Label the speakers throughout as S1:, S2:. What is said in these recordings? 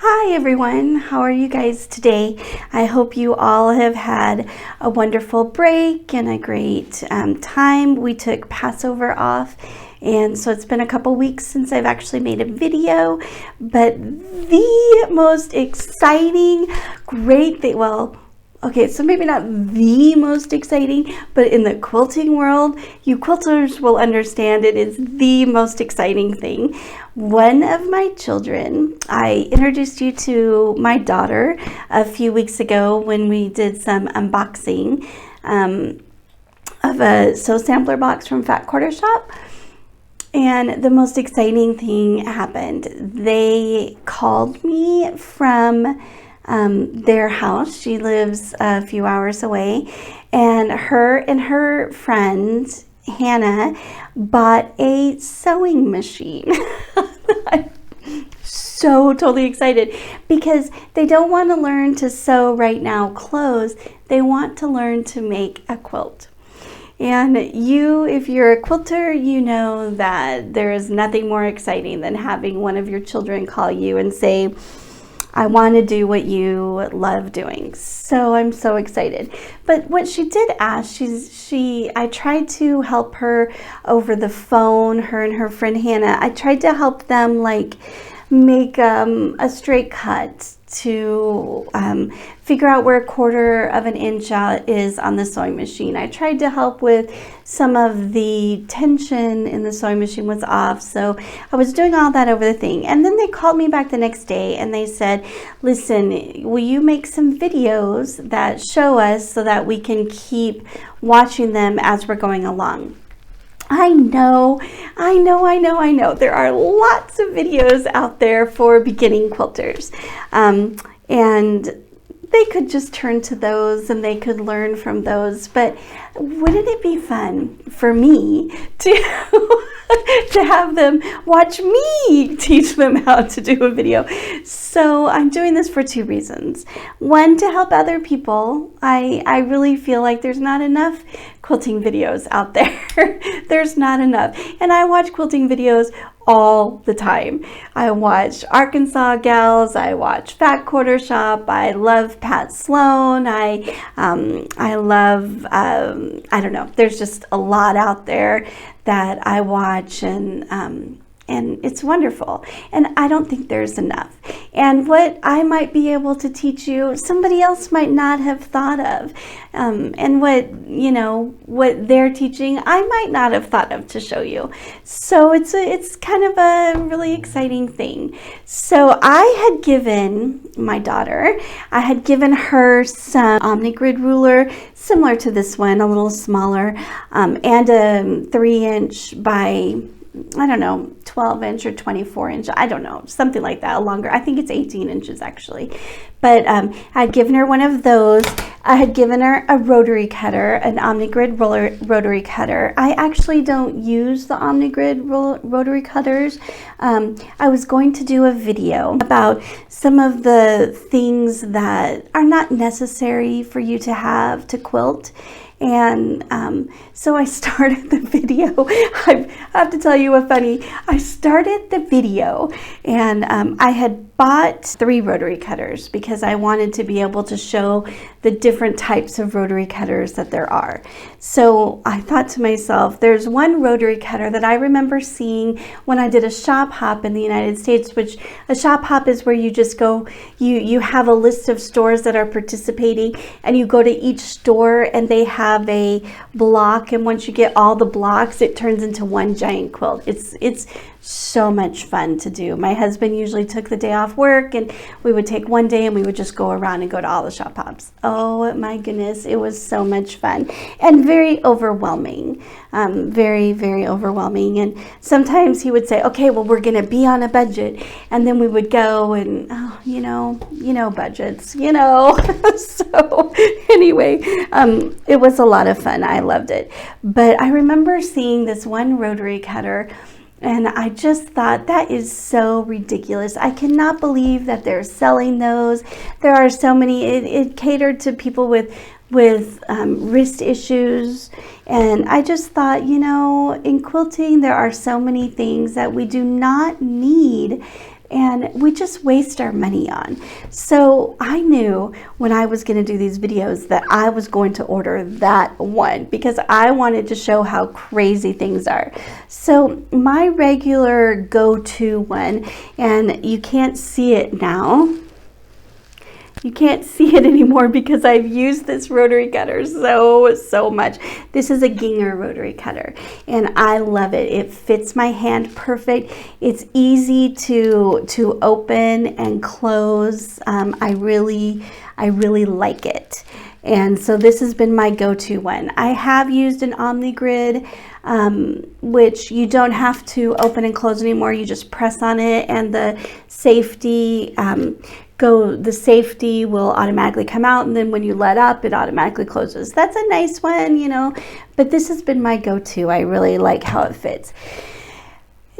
S1: Hi everyone, how are you guys today? I hope you all have had a wonderful break and a great time. We took Passover off, and so it's been a couple weeks since I've actually made a video, but the most exciting, great thing, okay, so maybe not the most exciting, but in the quilting world, you quilters will understand it is the most exciting thing. One of my children, I introduced you to my daughter a few weeks ago when we did some unboxing of a sew sampler box from Fat Quarter Shop. And the most exciting thing happened. They called me from their house. She lives a few hours away, and her friend Hannah bought a sewing machine. I'm so totally excited because they don't want to learn to sew right now clothes. They want to learn to make a quilt. And if you're a quilter, you know that there is nothing more exciting than having one of your children call you and say, I want to do what you love doing. So I'm so excited. But what she did ask, I tried to help her over the phone, her and her friend Hannah. I tried to help them make a straight cut to figure out where 1/4 of an inch out is on the sewing machine. I tried to help with some of the tension in the sewing machine was off, so I was doing all that over the thing. And then they called me back the next day and they said, listen, will you make some videos that show us so that we can keep watching them as we're going along? I know. There are lots of videos out there for beginning quilters. And they could just turn to those and they could learn from those. But wouldn't it be fun for me to to have them watch me teach them how to do a video? So I'm doing this for 2 reasons. One, to help other people. I really feel like there's not enough quilting videos out there. There's not enough. And I watch quilting videos all the time. I watch Arkansas Gals, I watch Fat Quarter Shop, I love Pat Sloan, I love, I don't know, there's just a lot out there that I watch, and it's wonderful. And I don't think there's enough. And what I might be able to teach you, somebody else might not have thought of. And what they're teaching, I might not have thought of to show you. So it's kind of a really exciting thing. So I had given my daughter, I had given her some OmniGrid ruler, similar to this one, a little smaller, and a 3-inch by, I don't know, 12-inch or 24-inch, I don't know, something like that, longer. I think it's 18 inches actually. But I'd given her one of those. I had given her a rotary cutter, an OmniGrid rotary cutter. I actually don't use the OmniGrid rotary cutters. I was going to do a video about some of the things that are not necessary for you to have to quilt. And so I started the video. I have to tell you a funny, I started the video and I had bought 3 rotary cutters because I wanted to be able to show the different types of rotary cutters that there are. So I thought to myself, there's one rotary cutter that I remember seeing when I did a shop hop in the United States, which a shop hop is where you just go, you have a list of stores that are participating and you go to each store and they have a block, and once you get all the blocks, it turns into one giant quilt. It's so much fun to do. My husband usually took the day off work and we would take one day and we would just go around and go to all the shop hops. Oh my goodness, it was so much fun and very overwhelming. Very, very overwhelming. And sometimes he would say, okay, well, we're going to be on a budget. And then we would go and, budgets, So anyway, it was a lot of fun. I loved it. But I remember seeing this one rotary cutter and I just thought, that is so ridiculous. I cannot believe that they're selling those. There are so many, it catered to people with wrist issues. And I just thought, in quilting, there are so many things that we do not need and we just waste our money on. So I knew when I was going to do these videos that I was going to order that one because I wanted to show how crazy things are. So my regular go-to one, and you can't see it now. You can't see it anymore because I've used this rotary cutter so much. This is a Ginger rotary cutter, and I love it. It fits my hand perfect. It's easy to open and close. I really like it. And so this has been my go-to one. I have used an Omni-Grid, which you don't have to open and close anymore. You just press on it, and the safety will automatically come out, and then when you let up, it automatically closes. That's a nice one, you know, but this has been my go-to. I really like how it fits.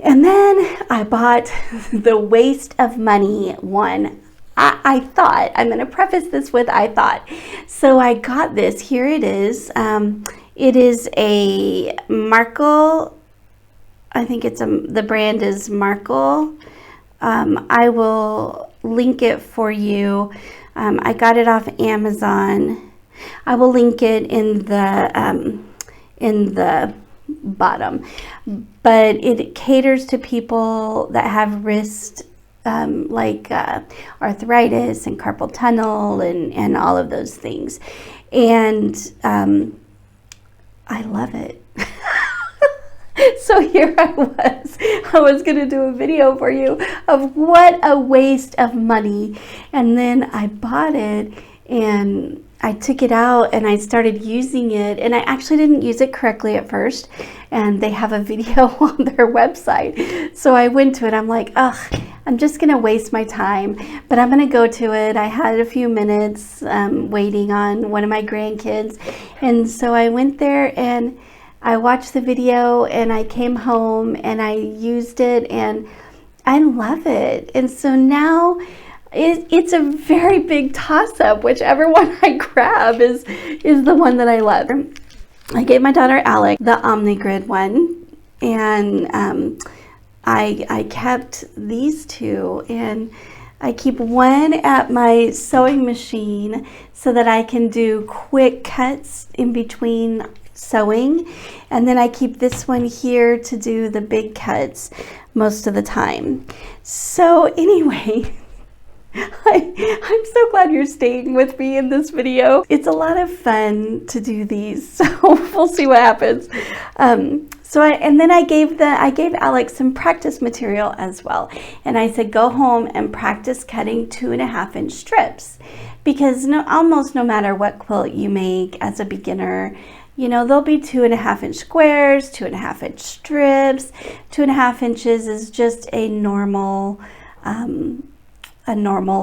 S1: And then I bought the waste of money one. I thought, I'm going to preface this with I thought. So I got this. Here it is. It is a Markle. I think the brand is Markle. I will link it for you. I got it off Amazon. I will link it in the bottom. But it caters to people that have wrist arthritis and carpal tunnel and all of those things. And I love it. So here I was going to do a video for you of what a waste of money. And then I bought it and I took it out and I started using it, and I actually didn't use it correctly at first, and they have a video on their website. So I went to it. I'm like, ugh, I'm just going to waste my time, but I'm going to go to it. I had a few minutes waiting on one of my grandkids, and so I went there and I watched the video, and I came home and I used it, and I love it. And so now it's a very big toss-up. Whichever one I grab is the one that I love. I gave my daughter Alec the Omni-Grid one, and I kept these two, and I keep one at my sewing machine so that I can do quick cuts in between sewing, and then I keep this one here to do the big cuts most of the time. So anyway, I'm so glad you're staying with me in this video. It's a lot of fun to do these, so we'll see what happens. Then I gave Alex some practice material as well, and I said go home and practice cutting 2.5-inch strips, because almost no matter what quilt you make as a beginner, you know, there'll be 2.5-inch squares, 2.5-inch strips. 2.5 inches is just a normal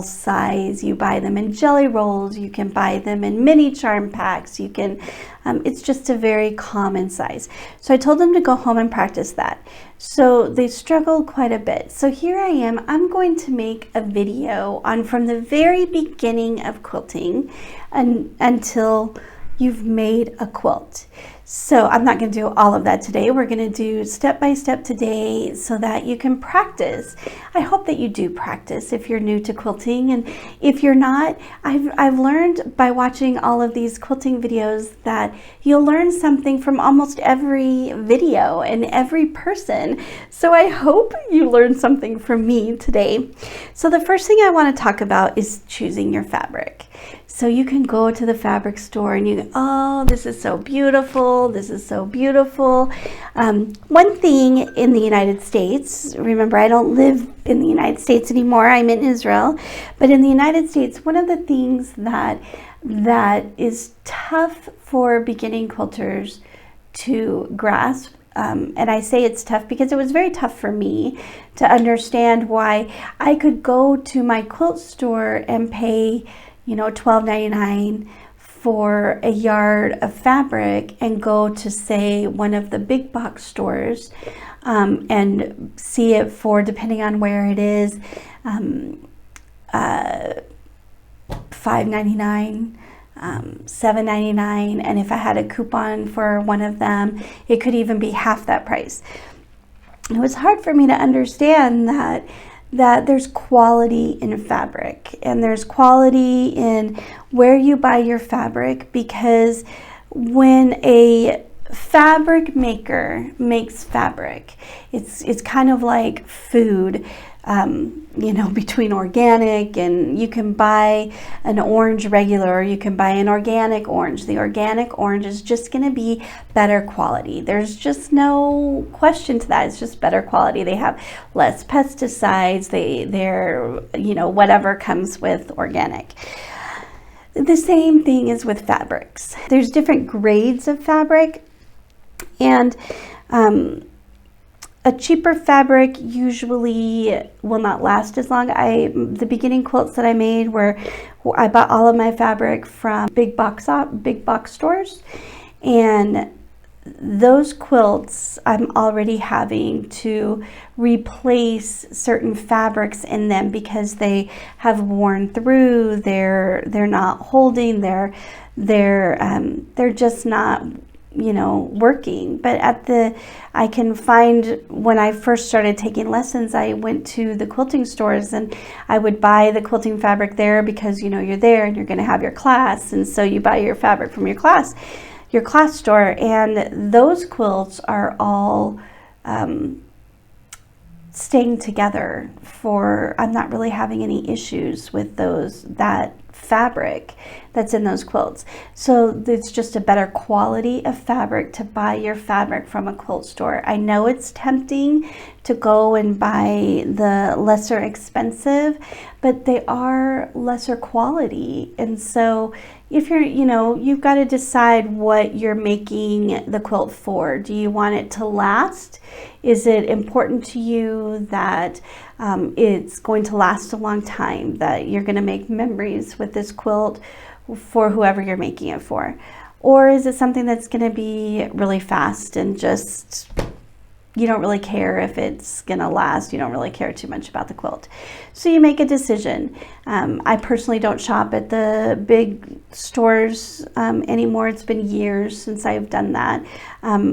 S1: size. You buy them in jelly rolls. You can buy them in mini charm packs. You can, it's just a very common size. So I told them to go home and practice that. So they struggled quite a bit. So here I am. I'm going to make a video on from the very beginning of quilting until you've made a quilt. So I'm not going to do all of that today. We're going to do step by step today so that you can practice. I hope that you do practice if you're new to quilting, and if you're not, I've learned by watching all of these quilting videos that you'll learn something from almost every video and every person. So I hope you learn something from me today. So the first thing I want to talk about is choosing your fabric. So you can go to the fabric store and you go, oh, this is so beautiful. This is so beautiful. One thing in the United States, remember, I don't live in the United States anymore. I'm in Israel. But in the United States, one of the things that is tough for beginning quilters to grasp, and I say it's tough because it was very tough for me to understand why I could go to my quilt store and pay, you know, $12.99 for a yard of fabric, and go to, say, one of the big box stores and see it for, depending on where it is, $5.99, $7.99, and if I had a coupon for one of them, it could even be half that price. It was hard for me to understand that there's quality in fabric, and there's quality in where you buy your fabric, because when a fabric maker makes fabric, it's kind of like food, you know, between organic, and you can buy an orange regular, or you can buy an organic orange. The organic orange is just going to be better quality. There's just no question to that. It's just better quality. They have less pesticides. They're, you know, whatever comes with organic. The same thing is with fabrics. There's different grades of fabric, and a cheaper fabric usually will not last as long. The beginning quilts that I made were, I bought all of my fabric from big box stores, and those quilts I'm already having to replace certain fabrics in them because they have worn through. They're not holding. They're just not, you know, working. But I can find, when I first started taking lessons, I went to the quilting stores and I would buy the quilting fabric there, because, you know, you're there and you're going to have your class, and so you buy your fabric from your class store, and those quilts are all staying together. I'm not really having any issues with that fabric that's in those quilts. So it's just a better quality of fabric to buy your fabric from a quilt store. I know it's tempting to go and buy the lesser expensive, but they are lesser quality. And so if you're, you know, you've got to decide what you're making the quilt for. Do you want it to last? Is it important to you that it's going to last a long time, that you're going to make memories with this quilt for whoever you're making it for? Or is it something that's going to be really fast and just, you don't really care if it's going to last. You don't really care too much about the quilt. So you make a decision. I personally don't shop at the big stores anymore. It's been years since I've done that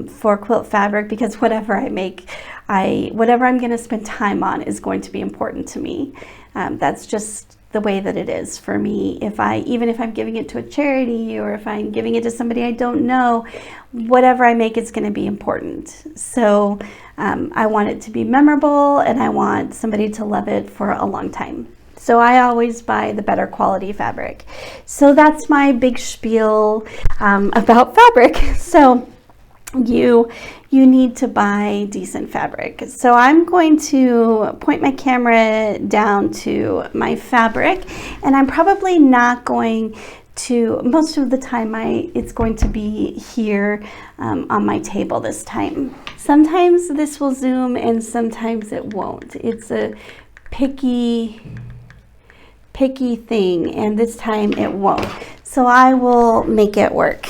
S1: for quilt fabric, because whatever I make, whatever I'm going to spend time on is going to be important to me. That's just the way that it is for me. Even if I'm giving it to a charity, or if I'm giving it to somebody I don't know, whatever I make is going to be important. So I want it to be memorable, and I want somebody to love it for a long time. So I always buy the better quality fabric. So that's my big spiel about fabric. So you need to buy decent fabric. So I'm going to point my camera down to my fabric, and I'm probably not going to, most of the time it's going to be here on my table this time. Sometimes this will zoom and sometimes it won't. It's a picky thing, and this time it won't. So I will make it work.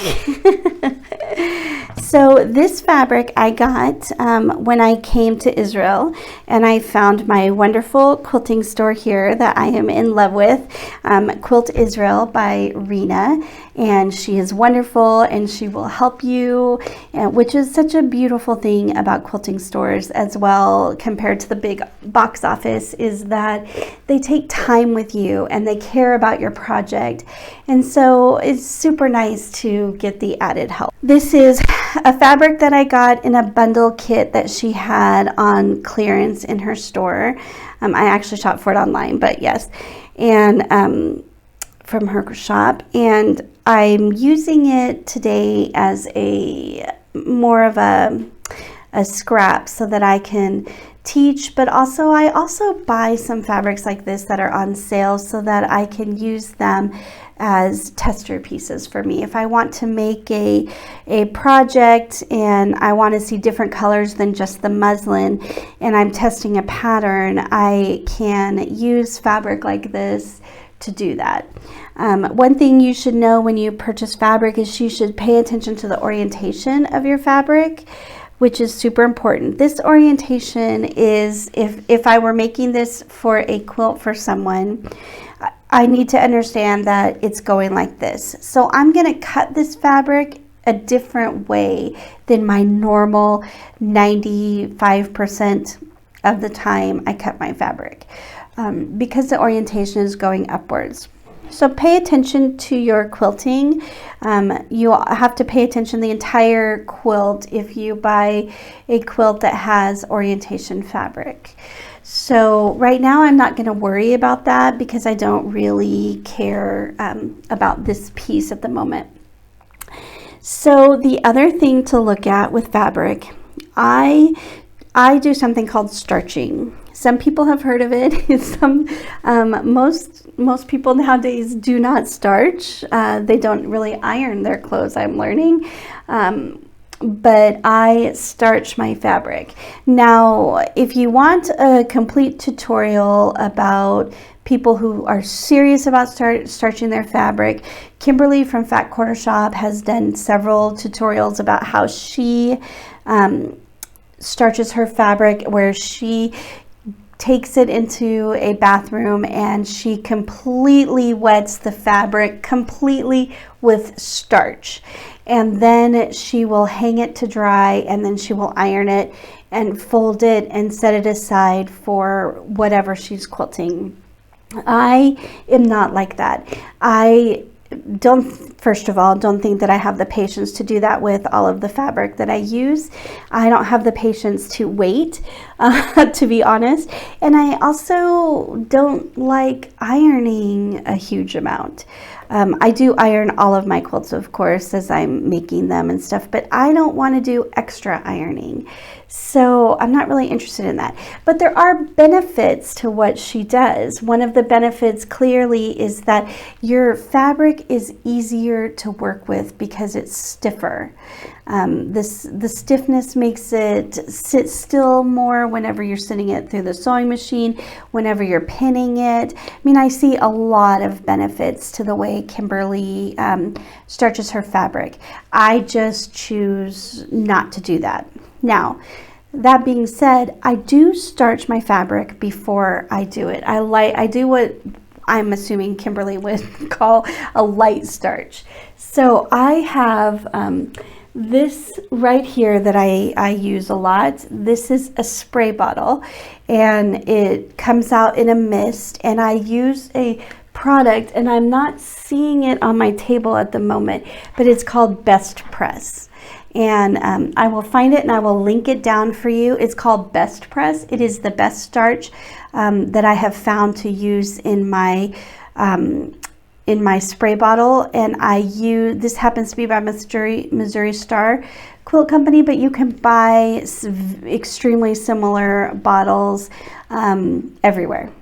S1: So this fabric I got when I came to Israel, and I found my wonderful quilting store here that I am in love with, Quilt Israel by Rena, and she is wonderful and she will help you, which is such a beautiful thing about quilting stores as well compared to the big box office, is that they take time with you and they care about your project, and so it's super nice to get the added help. This is a fabric that I got in a bundle kit that she had on clearance in her store. I actually shopped for it online, but yes, and from her shop, and I'm using it today as more of a scrap so that I can teach, but also I also buy some fabrics like this that are on sale so that I can use them as tester pieces for me. If I want to make a project and I want to see different colors than just the muslin, and I'm testing a pattern, I can use fabric like this to do that. One thing you should know when you purchase fabric is you should pay attention to the orientation of your fabric, which is super important. This orientation is, if I were making this for a quilt for someone, I need to understand that it's going like this. So I'm going to cut this fabric a different way than my normal 95% of the time I cut my fabric because the orientation is going upwards. So pay attention to your quilting. You have to pay attention to the entire quilt if you buy a quilt that has orientation fabric. So right now I'm not going to worry about that because I don't really care about this piece at the moment. So the other thing to look at with fabric, I do something called starching. Some people have heard of it. Most people nowadays do not starch. They don't really iron their clothes, I'm learning. But I starch my fabric. Now, if you want a complete tutorial about people who are serious about starching their fabric, Kimberly from Fat Quarter Shop has done several tutorials about how she starches her fabric, where she takes it into a bathroom and she completely wets the fabric completely with starch, and then she will hang it to dry, and then she will iron it and fold it and set it aside for whatever she's quilting. I am not like that. I first of all, don't think that I have the patience to do that with all of the fabric that I use. I don't have the patience to wait, to be honest. And I also don't like ironing a huge amount. I do iron all of my quilts, of course, as I'm making them and stuff, but I don't want to do extra ironing. So I'm not really interested in that. But there are benefits to what she does. One of the benefits clearly is that your fabric is easier to work with because it's stiffer. The stiffness makes it sit still more whenever you're sitting it through the sewing machine, whenever you're pinning it. I mean, I see a lot of benefits to the way Kimberly starches her fabric. I just choose not to do that. Now, that being said, I do starch my fabric before I do it. I do what I'm assuming Kimberly would call a light starch. So I have this right here that I use a lot. This is a spray bottle, and it comes out in a mist, and I use a product, and I'm not seeing it on my table at the moment, but it's called Best Press. And I will find it and I will link it down for you. It's called Best Press. It is the best starch that I have found to use in my spray bottle. And this happens to be by Missouri Star Quilt Company, but you can buy extremely similar bottles everywhere.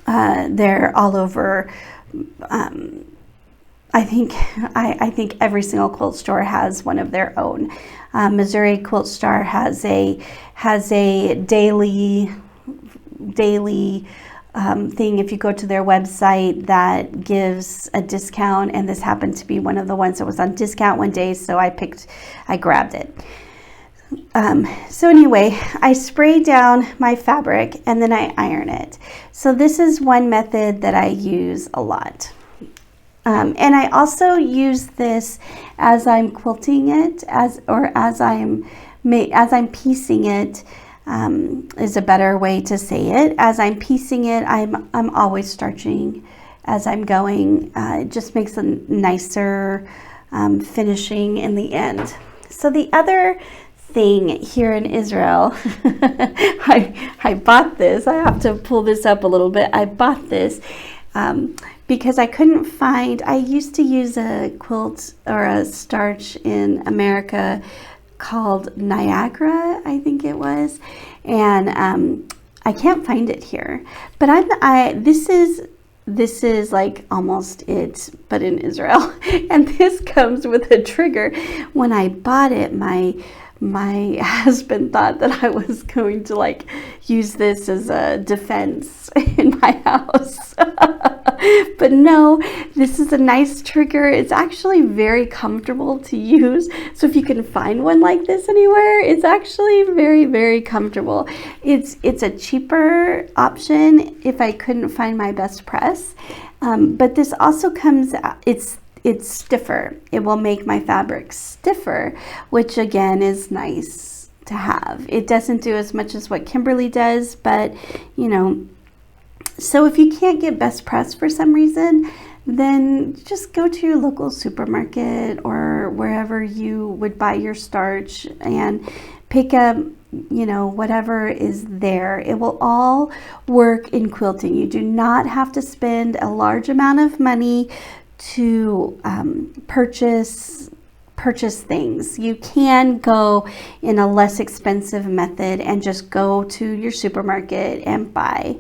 S1: They're all over. I think every single quilt store has one of their own. Missouri Quilt Star has a daily thing if you go to their website that gives a discount, and this happened to be one of the ones that was on discount one day, so I grabbed it. So anyway, I spray down my fabric and then I iron it. So this is one method that I use a lot. And I also use this as I'm quilting it, as I'm piecing it, is a better way to say it. As I'm piecing it, I'm always starching as I'm going. It just makes a nicer finishing in the end. So the other thing here in Israel, I bought this. I have to pull this up a little bit. I bought this. Because I couldn't find, I used to use a quilt or a starch in America called Niagara, I think it was, and I can't find it here. But this is like almost it, but in Israel, and this comes with a trigger. When I bought it, my husband thought that I was going to like use this as a defense in my house. But no, this is a nice trigger. It's actually very comfortable to use. So if you can find one like this anywhere, it's actually very, very comfortable. It's a cheaper option if I couldn't find my Best Press. But this also comes, it's stiffer. It will make my fabric stiffer, which again is nice to have. It doesn't do as much as what Kimberly does, but you know, so if you can't get best press for some reason, then just go to your local supermarket or wherever you would buy your starch and pick up, you know, whatever is there. It will all work in quilting. You do not have to spend a large amount of money to purchase things. You can go in a less expensive method and just go to your supermarket and buy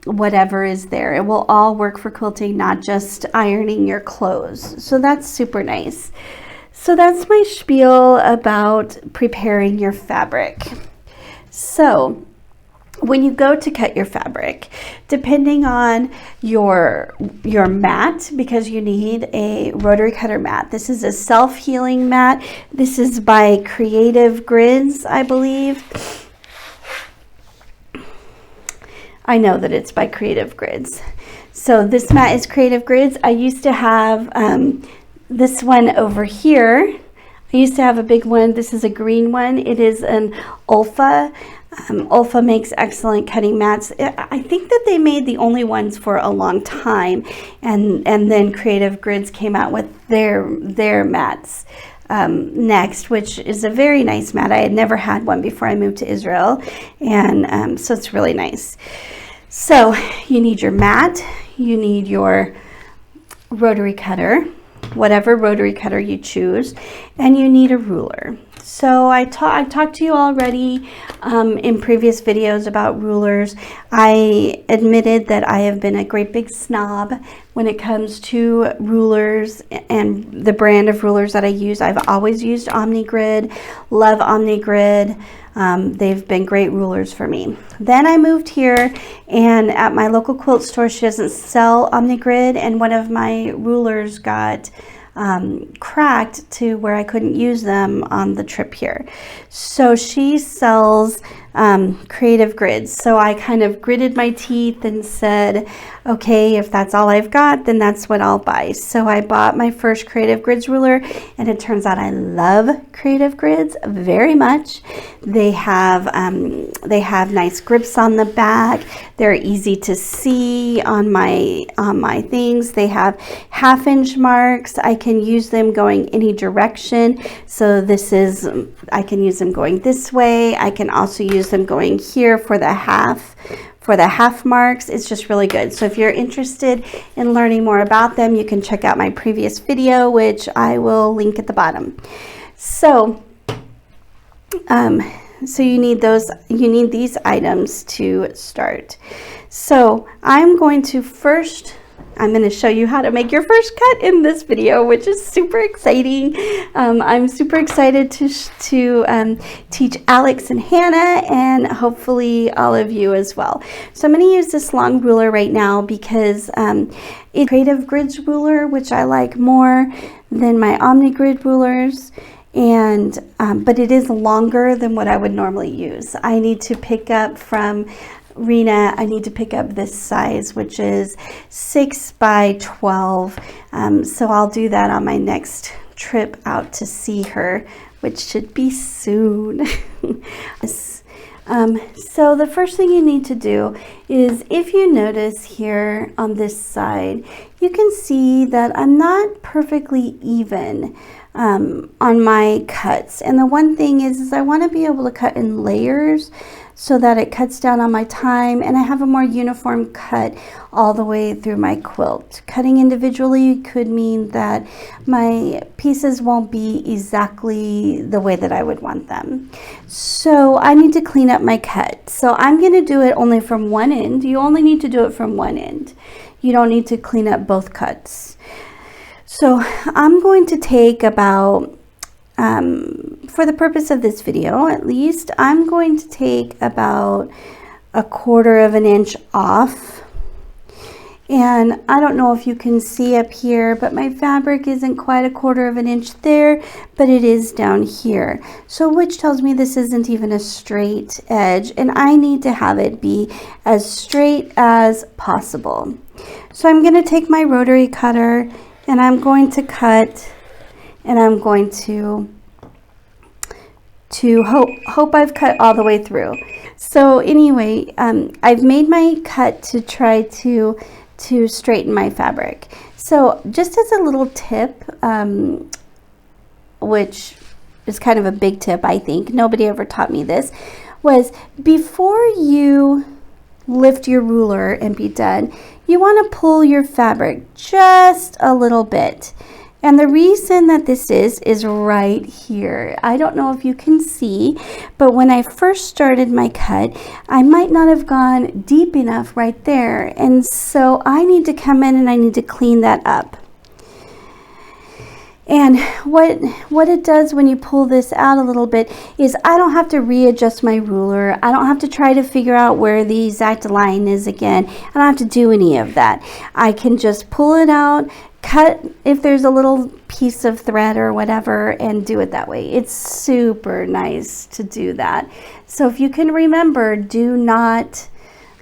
S1: whatever is there. It will all work for quilting, not just ironing your clothes. So that's super nice. So that's my spiel about preparing your fabric. So when you go to cut your fabric, depending on your mat, because you need a rotary cutter mat. This is a self-healing mat. This is by Creative Grids, I believe. I know that it's by Creative Grids. So this mat is Creative Grids. I used to have this one over here. I used to have a big one. This is a green one. It is an Olfa. Olfa makes excellent cutting mats. I think that they made the only ones for a long time, and then Creative Grids came out with their mats next, which is a very nice mat. I had never had one before I moved to Israel, and so it's really nice. So you need your mat, you need your rotary cutter, whatever rotary cutter you choose, and you need a ruler. So I talked to you already in previous videos about rulers. I admitted that I have been a great big snob when it comes to rulers and the brand of rulers that I use. I've always used OmniGrid, love OmniGrid. They've been great rulers for me. Then I moved here, and at my local quilt store, she doesn't sell OmniGrid, and one of my rulers got cracked to where I couldn't use them on the trip here. So she sells Creative Grids. So I kind of gritted my teeth and said, okay, if that's all I've got, then that's what I'll buy. So I bought my first Creative Grids ruler, and it turns out I love Creative Grids very much. They have nice grips on the back. They're easy to see on my things. They have 1/2-inch marks. I can use them going any direction. So I can use them going this way. I can also use them going here for the half marks. It's just really good. So if you're interested in learning more about them, you can check out my previous video, which I will link at the bottom. So so you need these items to start. So I'm going to show you how to make your first cut in this video, which is super exciting. I'm super excited to teach Alex and Hannah, and hopefully all of you as well. So I'm going to use this long ruler right now because it's Creative Grids ruler, which I like more than my OmniGrid rulers. And but it is longer than what I would normally use. I need to pick up from Rena, I need to pick up this size, which is 6 by 12. So I'll do that on my next trip out to see her, which should be soon. So the first thing you need to do is, if you notice here on this side, you can see that I'm not perfectly even on my cuts. And the one thing is I want to be able to cut in layers so that it cuts down on my time and I have a more uniform cut all the way through my quilt. Cutting individually could mean that my pieces won't be exactly the way that I would want them. So I need to clean up my cut. So I'm going to do it only from one end. You only need to do it from one end. You don't need to clean up both cuts. So I'm going to take about, for the purpose of this video at least, I'm going to take about 1/4 of an inch off. And I don't know if you can see up here, but my fabric isn't quite 1/4 of an inch there, but it is down here. So which tells me this isn't even a straight edge, and I need to have it be as straight as possible. So I'm going to take my rotary cutter and I'm going to cut, and I'm going to hope I've cut all the way through. So anyway, I've made my cut to try to straighten my fabric. So just as a little tip, which is kind of a big tip, I think, nobody ever taught me this, was before you lift your ruler and be done, you want to pull your fabric just a little bit. And the reason that this is right here. I don't know if you can see, but when I first started my cut, I might not have gone deep enough right there. And so I need to come in and I need to clean that up. And what it does when you pull this out a little bit is I don't have to readjust my ruler. I don't have to try to figure out where the exact line is again. I don't have to do any of that. I can just pull it out, cut if there's a little piece of thread or whatever, and do it that way. It's super nice to do that. So if you can remember, do not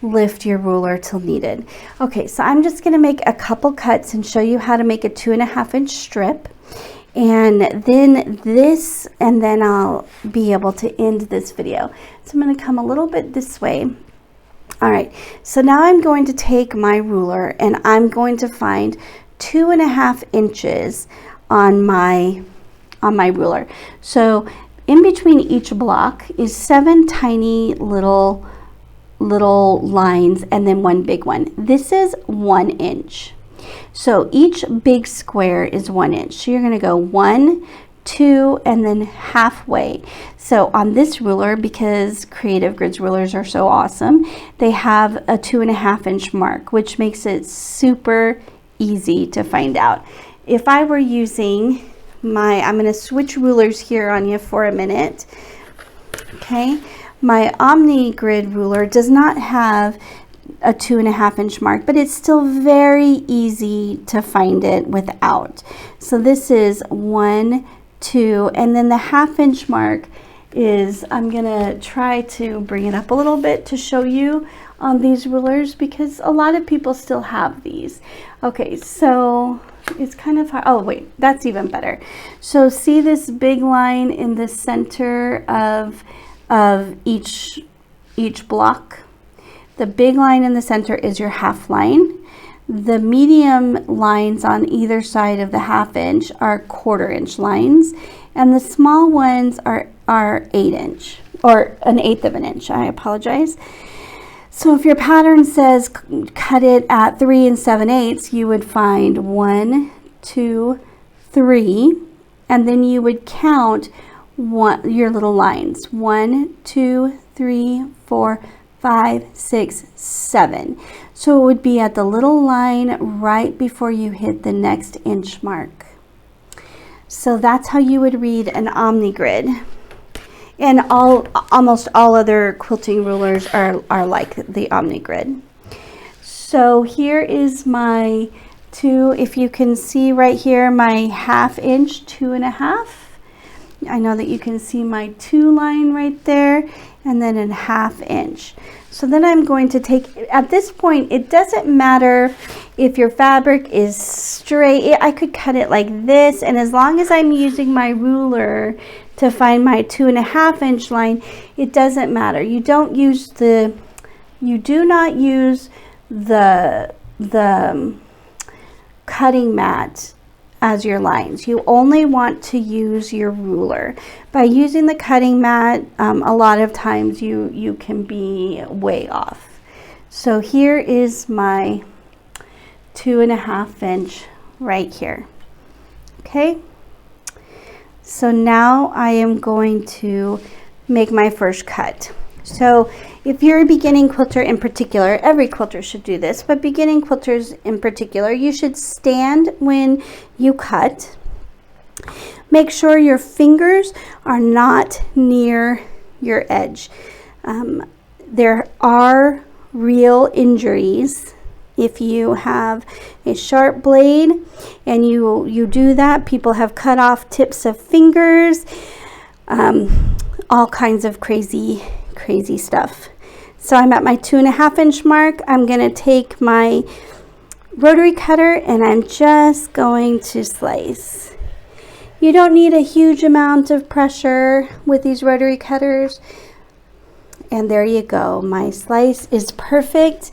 S1: lift your ruler till needed. Okay, so I'm just going to make a couple cuts and show you how to make a 2.5 inch strip. And then this, and then I'll be able to end this video. So I'm going to come a little bit this way. All right, so now I'm going to take my ruler and I'm going to find 2.5 inches on my ruler. So in between each block is 7 tiny little lines and then one big one. This is 1 inch. So each big square is 1 inch. So you're going to go 1, 2, and then halfway. So on this ruler, because Creative Grids rulers are so awesome, they have a 2.5 inch mark, which makes it super easy to find out. If I were using I'm going to switch rulers here on you for a minute. Okay, my Omni Grid ruler does not have a 2.5 inch mark, but it's still very easy to find it without. So this is 1, 2, and then the 1/2 inch mark is, I'm gonna try to bring it up a little bit to show you on these rulers because a lot of people still have these. Okay, so it's kind of hard. Oh wait, that's even better. So see this big line in the center of each block? The big line in the center is your half line. The medium lines on either side of the 1/2 inch are 1/4 inch lines, and the small ones are 1/8 inch, or 1/8 of an inch, I apologize. So if your pattern says cut it at 3 7/8, you would find 1, 2, 3, and then you would count your little lines. 1, 2, 3, 4, 5, 6, 7. So it would be at the little line right before you hit the next inch mark. So that's how you would read an Omni Grid. And almost all other quilting rulers are like the Omni Grid. So here is my if you can see right here, my 1/2 inch, 2.5. I know that you can see my 2 line right there, and then a 1/2 inch. So then I'm going to take, at this point, it doesn't matter if your fabric is straight. I could cut it like this, and as long as I'm using my ruler to find my 2.5 inch line, it doesn't matter. You do not use the cutting mat as your lines. You only want to use your ruler. By using the cutting mat, a lot of times you can be way off. So here is my 2.5 inch right here. Okay, so now I am going to make my first cut. So if you're a beginning quilter in particular, every quilter should do this, but beginning quilters in particular, you should stand when you cut. Make sure your fingers are not near your edge. There are real injuries if you have a sharp blade and you do that. People have cut off tips of fingers, all kinds of crazy stuff. So I'm at my 2.5 inch mark. I'm going to take my rotary cutter and I'm just going to slice. You don't need a huge amount of pressure with these rotary cutters. And there you go. My slice is perfect.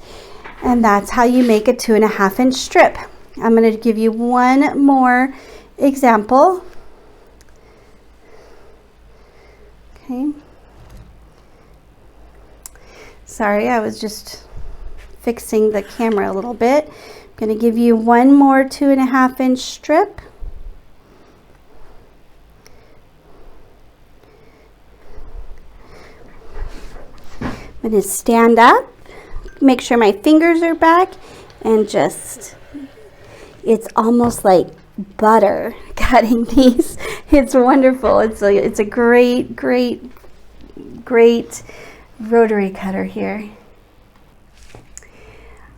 S1: And that's how you make a 2.5 inch strip. I'm going to give you one more example. Okay. Sorry, I was just fixing the camera a little bit. I'm going to give you one more 2.5 inch strip. I'm going to stand up, make sure my fingers are back, and just, it's almost like butter cutting these. It's wonderful. It's a great, great, great rotary cutter here.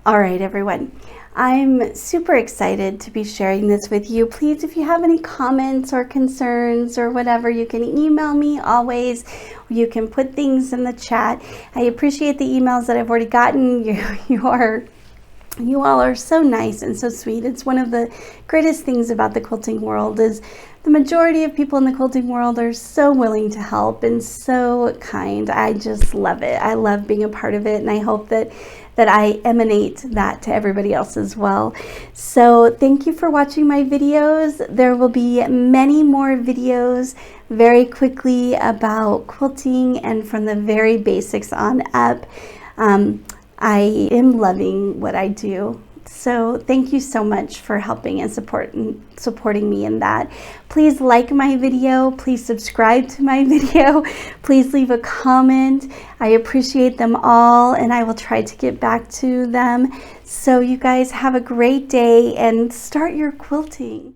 S1: All right, everyone. I'm super excited to be sharing this with you. Please, if you have any comments or concerns or whatever, you can email me always. You can put things in the chat. I appreciate the emails that I've already gotten. You all are so nice and so sweet. It's one of the greatest things about the quilting world is the majority of people in the quilting world are so willing to help and so kind. I just love it. I love being a part of it, and I hope that I emanate that to everybody else as well. So thank you for watching my videos. There will be many more videos very quickly about quilting and from the very basics on up. I am loving what I do. So thank you so much for helping and supporting me in that. Please like my video. Please subscribe to my video. Please leave a comment. I appreciate them all, and I will try to get back to them. So you guys have a great day and start your quilting.